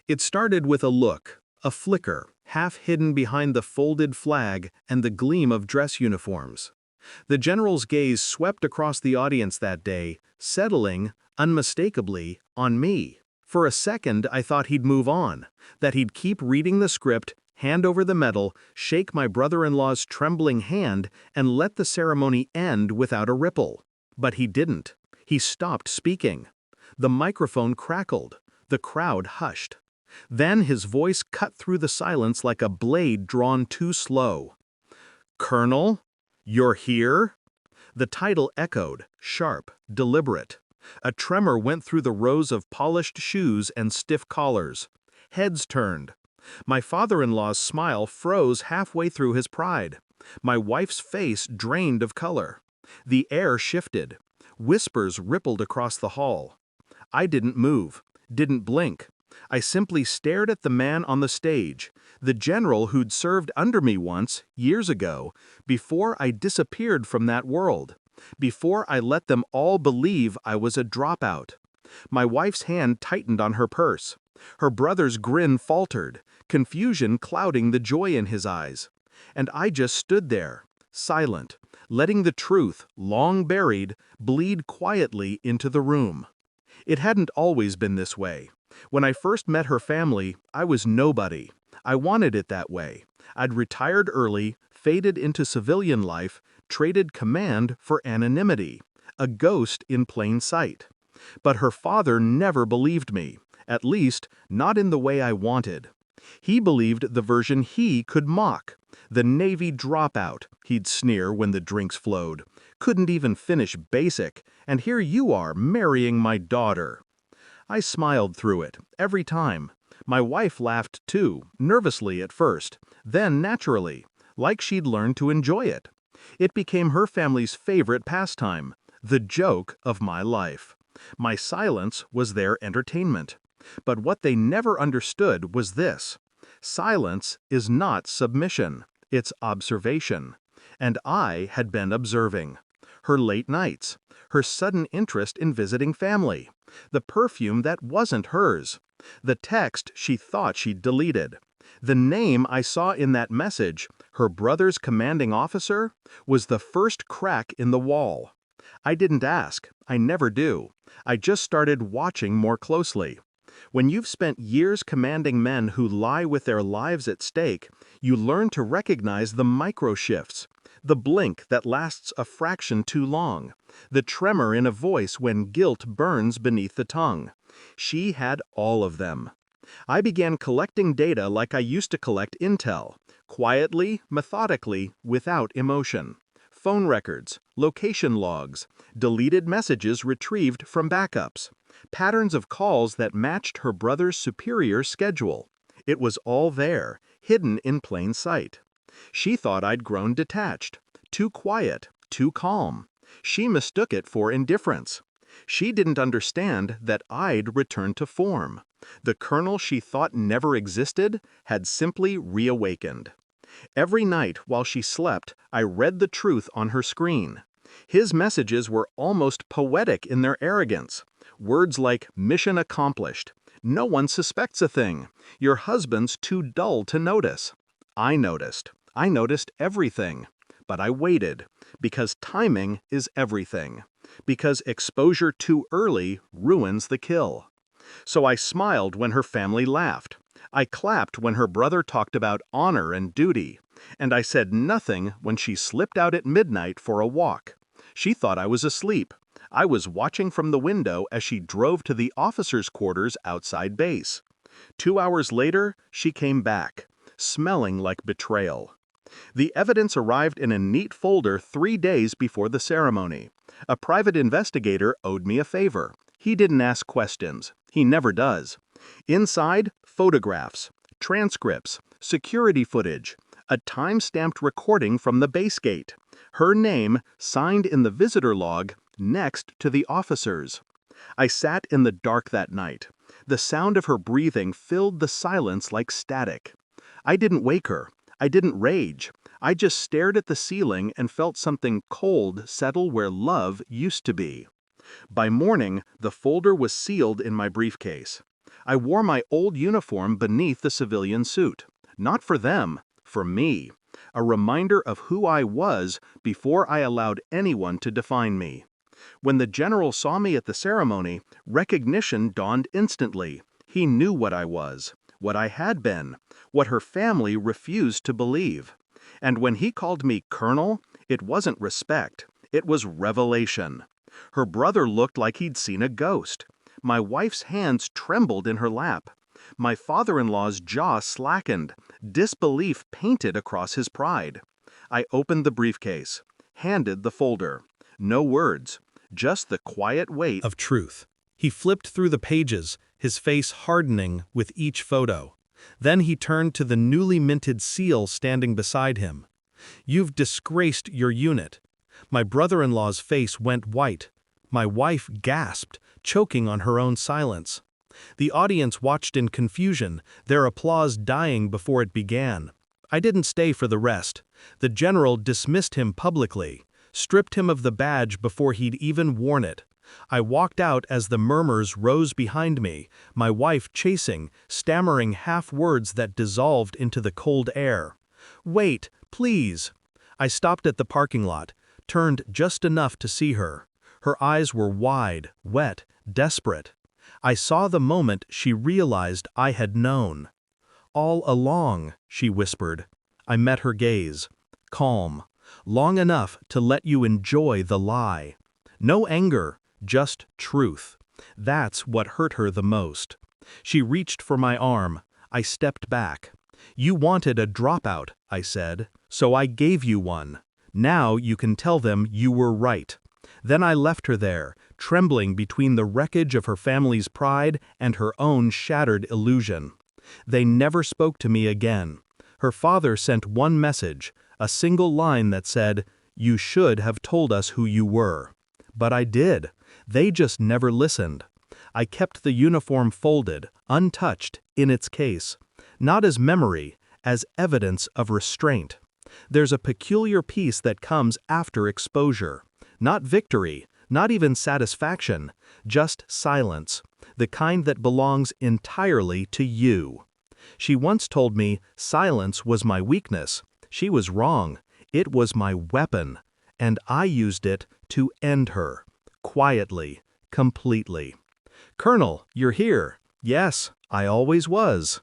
It started with a look, a flicker, half hidden behind the folded flag and the gleam of dress uniforms. The general's gaze swept across the audience that day, settling, unmistakably, on me. For a second, I thought he'd move on, that he'd keep reading the script, hand over the medal, shake my brother-in-law's trembling hand, and let the ceremony end without a ripple. But he didn't. He stopped speaking. The microphone crackled. The crowd hushed. Then his voice cut through the silence like a blade drawn too slow. "Colonel? You're here?" The title echoed, sharp, deliberate. A tremor went through the rows of polished shoes and stiff collars. Heads turned. My father-in-law's smile froze halfway through his pride. My wife's face drained of color. The air shifted. Whispers rippled across the hall. I didn't move, didn't blink. I simply stared at the man on the stage, the general who'd served under me once, years ago, before I disappeared from that world, before I let them all believe I was a dropout. My wife's hand tightened on her purse. Her brother's grin faltered, confusion clouding the joy in his eyes. And I just stood there, silent, letting the truth, long buried, bleed quietly into the room. It hadn't always been this way. When I first met her family, I was nobody. I wanted it that way. I'd retired early, faded into civilian life, traded command for anonymity, a ghost in plain sight. But her father never believed me, at least, not in the way I wanted. He believed the version he could mock, the Navy dropout, he'd sneer when the drinks flowed. Couldn't even finish basic, and here you are marrying my daughter. I smiled through it, every time. My wife laughed too, nervously at first, then naturally, like she'd learned to enjoy it. It became her family's favorite pastime, the joke of my life. My silence was their entertainment. But what they never understood was this: silence is not submission, it's observation. And I had been observing. Her late nights, her sudden interest in visiting family, the perfume that wasn't hers, the text she thought she'd deleted. The name I saw in that message, her brother's commanding officer, was the first crack in the wall. I didn't ask, I never do. I just started watching more closely. When you've spent years commanding men who lie with their lives at stake, you learn to recognize the micro shifts, the blink that lasts a fraction too long, the tremor in a voice when guilt burns beneath the tongue. She had all of them. I began collecting data like I used to collect intel, quietly, methodically, without emotion. Phone records, location logs, deleted messages retrieved from backups, patterns of calls that matched her brother's superior schedule. It was all there, hidden in plain sight. She thought I'd grown detached, too quiet, too calm. She mistook it for indifference. She didn't understand that I'd returned to form. The colonel she thought never existed had simply reawakened. Every night while she slept, I read the truth on her screen. His messages were almost poetic in their arrogance. Words like "mission accomplished," "no one suspects a thing," "your husband's too dull to notice." I noticed. I noticed everything. But I waited, because timing is everything. Because exposure too early ruins the kill. So I smiled when her family laughed. I clapped when her brother talked about honor and duty. And I said nothing when she slipped out at midnight for a walk. She thought I was asleep. I was watching from the window as she drove to the officers' quarters outside base. 2 hours later, she came back, smelling like betrayal. The evidence arrived in a neat folder 3 days before the ceremony. A private investigator owed me a favor. He didn't ask questions. He never does. Inside, photographs, transcripts, security footage, a time-stamped recording from the base gate. Her name, signed in the visitor log, next to the officers. I sat in the dark that night. The sound of her breathing filled the silence like static. I didn't wake her. I didn't rage. I just stared at the ceiling and felt something cold settle where love used to be. By morning, the folder was sealed in my briefcase. I wore my old uniform beneath the civilian suit. Not for them, for me. A reminder of who I was before I allowed anyone to define me. When the general saw me at the ceremony, recognition dawned instantly. He knew what I was, what I had been, what her family refused to believe. And when he called me Colonel, it wasn't respect, it was revelation. Her brother looked like he'd seen a ghost. My wife's hands trembled in her lap. My father-in-law's jaw slackened, disbelief painted across his pride. I opened the briefcase, handed the folder. No words, just the quiet weight of truth. He flipped through the pages, his face hardening with each photo. Then he turned to the newly minted seal standing beside him. "You've disgraced your unit." My brother-in-law's face went white. My wife gasped, choking on her own silence. The audience watched in confusion, their applause dying before it began. I didn't stay for the rest. The general dismissed him publicly, stripped him of the badge before he'd even worn it. I walked out as the murmurs rose behind me, my wife chasing, stammering half-words that dissolved into the cold air. "Wait, please." I stopped at the parking lot, turned just enough to see her. Her eyes were wide, wet, desperate. I saw the moment she realized I had known. "All along," she whispered. I met her gaze. Calm. Long enough to let you enjoy the lie. No anger, just truth. That's what hurt her the most. She reached for my arm. I stepped back. "You wanted a dropout," I said, "so I gave you one. Now you can tell them you were right." Then I left her there, trembling between the wreckage of her family's pride and her own shattered illusion. They never spoke to me again. Her father sent one message, a single line that said, "You should have told us who you were." But I did. They just never listened. I kept the uniform folded, untouched, in its case. Not as memory, as evidence of restraint. There's a peculiar peace that comes after exposure. Not victory, not even satisfaction, just silence, the kind that belongs entirely to you. She once told me silence was my weakness. She was wrong. It was my weapon, and I used it to end her. Quietly, completely. "Colonel, you're here." "Yes, I always was."